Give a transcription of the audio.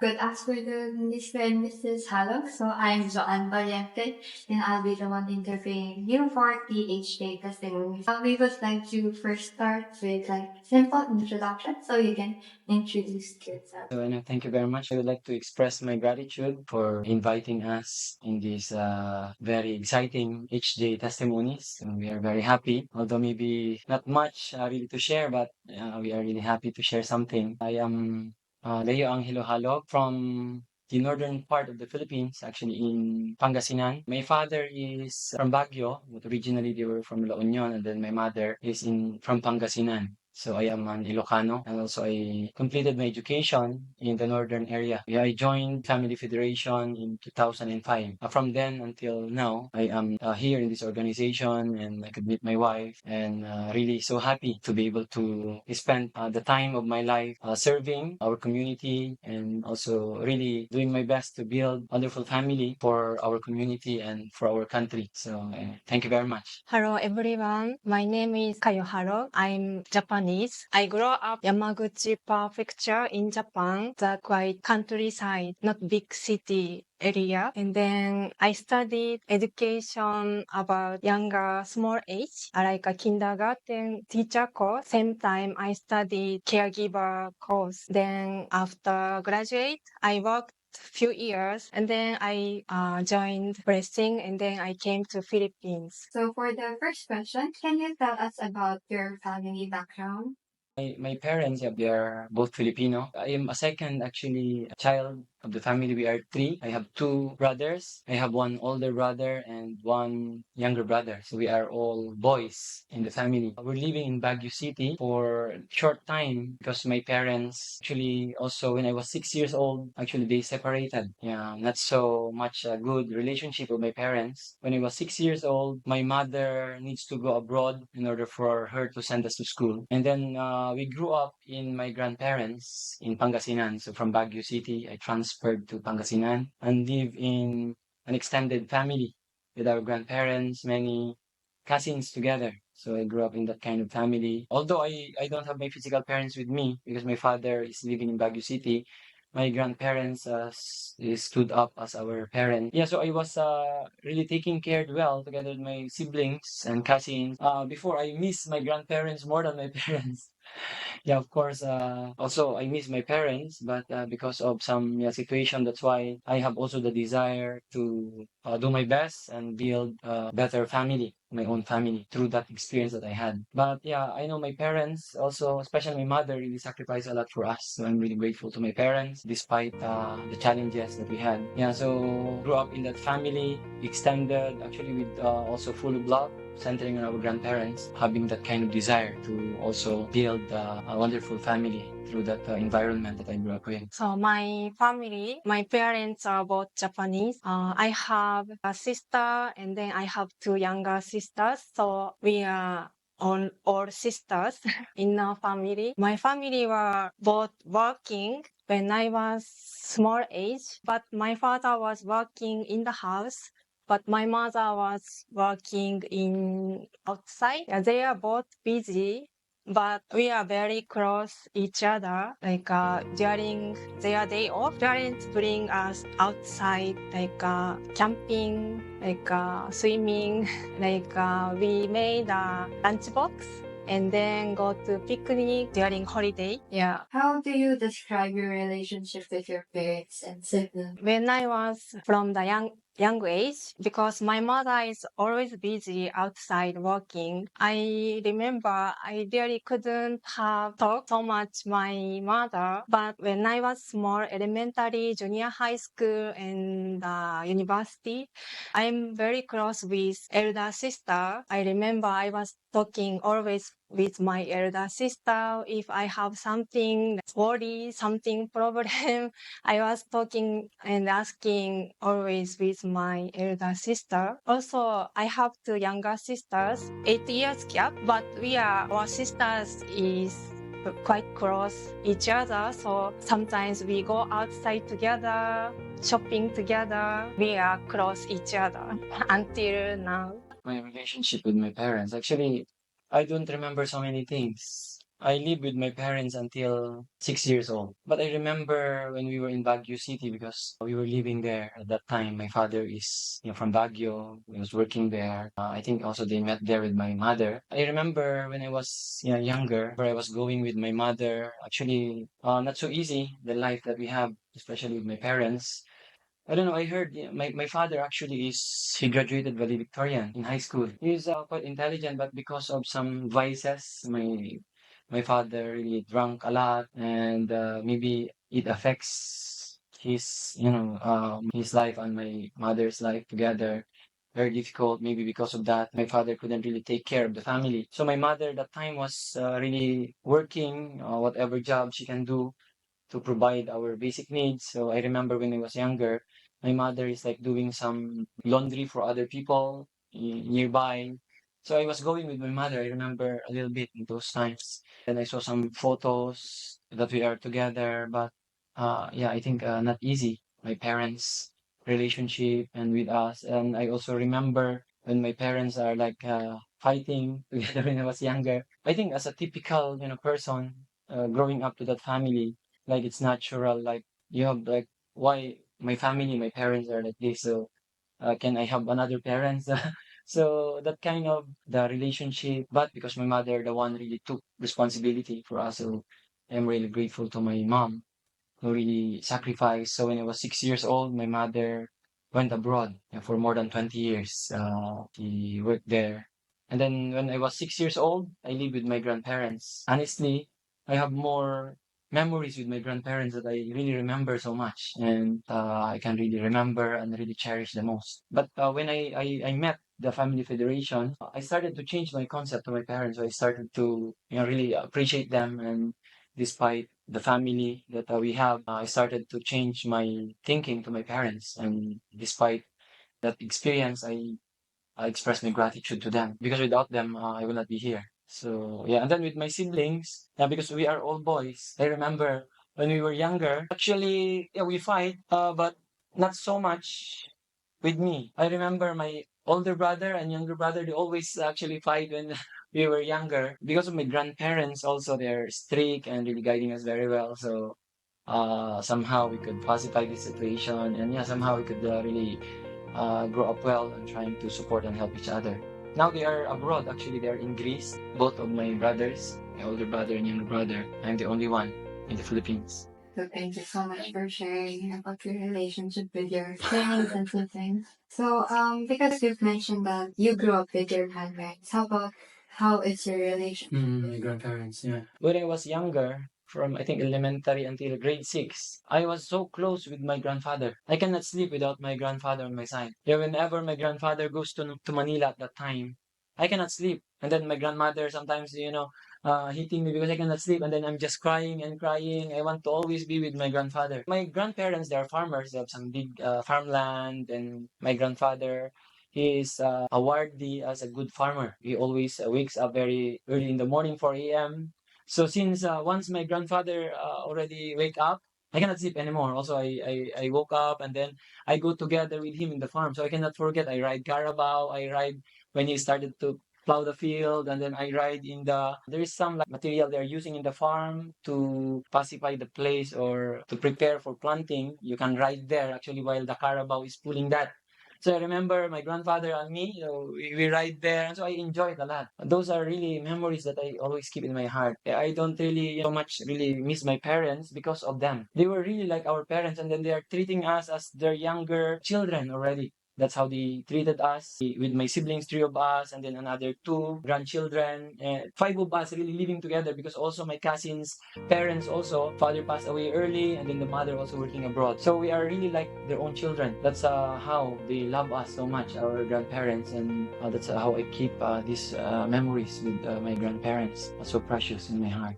Good afternoon, Mr. and Mrs. Halog. So I'm 𝗲𝗵𝗶𝗶𝗀𝗀𝗀, and I'll be the one interviewing you for PhD testimony. We would like to first start with simple introduction, so you can introduce yourself. So, thank you very much. I would like to express my gratitude for inviting us in this very exciting HJ testimonies. And we are very happy, although maybe not much really to share, but we are really happy to share something. I am Leo Angelo Halog from the northern part of the Philippines, actually in Pangasinan. My father is from Baguio, but originally they were from La Union, and then my mother is from Pangasinan. So I am an Ilocano, and also I completed my education in the northern area. Yeah, I joined Family Federation in 2005. From then until now, I am here in this organization, and I could meet my wife, and really so happy to be able to spend the time of my life serving our community, and also really doing my best to build a wonderful family for our community and for our country. So thank you very much. Hello everyone, my name is Kayo Halog. I'm Japanese. I grew up Yamaguchi Prefecture in Japan, the quiet countryside, not big city area. And then I studied education about younger, small age, like a kindergarten teacher course. Same time I studied caregiver course. Then after graduate, I worked few years, and then I joined Blessing, and then I came to Philippines. So for the first question, can you tell us about your family background? My parents, yeah, they are both Filipino. I am a second, actually, child of the family. We are three. I have two brothers. I have one older brother and one younger brother. So we are all boys in the family. We're living in Baguio City for a short time because my parents actually also, when I was 6 years old, actually they separated. Yeah, not so much a good relationship with my parents. When I was 6 years old, my mother needs to go abroad in order for her to send us to school. And then we grew up in my grandparents in Pangasinan. So from Baguio City, I transferred to Pangasinan and live in an extended family with our grandparents, many cousins together. So I grew up in that kind of family. Although I don't have my physical parents with me because my father is living in Baguio City, my grandparents stood up as our parents. Yeah, so I was really taken care well together with my siblings and cousins. Before I miss my grandparents more than my parents. Yeah, of course. Also, I miss my parents, but because of some situation, that's why I have also the desire to do my best and build a better family, my own family, through that experience that I had. But yeah, I know my parents also, especially my mother, really sacrificed a lot for us. So I'm really grateful to my parents, despite the challenges that we had. Yeah, so grew up in that family, extended, actually with also full blood, centering on our grandparents, having that kind of desire to also build a wonderful family through that environment that I grew up in. So my family, my parents are both Japanese. I have a sister, and then I have two younger sisters. So we are all sisters in our family. My family were both working when I was small age, but my father was working in the house, but my mother was working in outside. Yeah, they are both busy, but we are very close each other. Like during their day off, parents bring us outside, like camping, like swimming. Like we made a lunchbox and then go to picnic during holiday. Yeah. How do you describe your relationship with your parents and siblings? When I was from the young age, because my mother is always busy outside working, I remember I really couldn't have talked so much my mother. But when I was small, elementary, junior high school, and university, I'm very close with elder sister. I remember I was talking always with my elder sister. If I have something worry, something problem, I was talking and asking always with my elder sister. Also, I have two younger sisters, 8 years gap, but our sisters is quite close each other. So sometimes we go outside together, shopping together. We are close each other until now. My relationship with my parents, actually, I don't remember so many things. I lived with my parents until 6 years old. But I remember when we were in Baguio City because we were living there at that time. My father is from Baguio. He was working there. I think also they met there with my mother. I remember when I was younger, where I was going with my mother. Actually, not so easy, the life that we have, especially with my parents. I don't know. I heard my father actually he graduated valedictorian in high school. He's quite intelligent, but because of some vices, my father really drank a lot, and maybe it affects his life and my mother's life together. Very difficult, maybe because of that. My father couldn't really take care of the family. So my mother that time was really working, whatever job she can do to provide our basic needs. So I remember when I was younger, my mother is like doing some laundry for other people nearby. So I was going with my mother. I remember a little bit in those times. And I saw some photos that we are together. But yeah, I think not easy. My parents' relationship and with us. And I also remember when my parents are like fighting together when I was younger. I think as a typical person growing up to that family, like it's natural, like you have like why my family, my parents are like this, so can I have another parents? So that kind of the relationship, but because my mother the one really took responsibility for us, so I'm really grateful to my mom who really sacrificed. So when I was 6 years old, my mother went abroad for more than 20 years. She worked there. And then when I was 6 years old, I lived with my grandparents. Honestly, I have more memories with my grandparents that I really remember so much. And I can really remember and really cherish the most. But when I met the Family Federation, I started to change my concept to my parents. So I started to really appreciate them, and despite the family that we have, I started to change my thinking to my parents. And despite that experience, I express my gratitude to them because without them, I will not be here. So yeah, and then with my siblings, because we are all boys, I remember when we were younger, actually, yeah, we fight, but not so much with me. I remember my older brother and younger brother, they always actually fight when we were younger because of my grandparents also. They're strict and really guiding us very well. So somehow we could pacify the situation, and yeah, somehow we could really grow up well and trying to support and help each other. Now they are abroad. Actually, they are in Greece. Both of my brothers, my older brother and younger brother. I'm the only one in the Philippines. So thank you so much for sharing about your relationship with your parents and siblings. So because you've mentioned that you grew up with your grandparents, how is your relationship? My grandparents, yeah. When I was younger, from I think elementary until grade 6, I was so close with my grandfather. I cannot sleep without my grandfather on my side. Yeah, whenever my grandfather goes to Manila at that time, I cannot sleep. And then my grandmother sometimes, hitting me because I cannot sleep. And then I'm just crying and crying. I want to always be with my grandfather. My grandparents, they are farmers. They have some big farmland. And my grandfather, he is awarded as a good farmer. He always wakes up very early in the morning, 4 a.m. So since once my grandfather already wake up, I cannot sleep anymore. Also, I woke up and then I go together with him in the farm. So I cannot forget. I ride Carabao. I ride when he started to plow the field, and then I ride in there is some like material they're using in the farm to pacify the place or to prepare for planting. You can ride there actually while the Carabao is pulling that. So I remember my grandfather and me, we ride there, and so I enjoy it a lot. Those are really memories that I always keep in my heart. I don't really so much really miss my parents because of them. They were really like our parents, and then they are treating us as their younger children already. That's how they treated us with my siblings, three of us, and then another two grandchildren, and five of us really living together because also my cousins' parents also, father passed away early, and then the mother also working abroad. So we are really like their own children. That's how they love us so much, our grandparents, and that's how I keep these memories with my grandparents. So precious in my heart.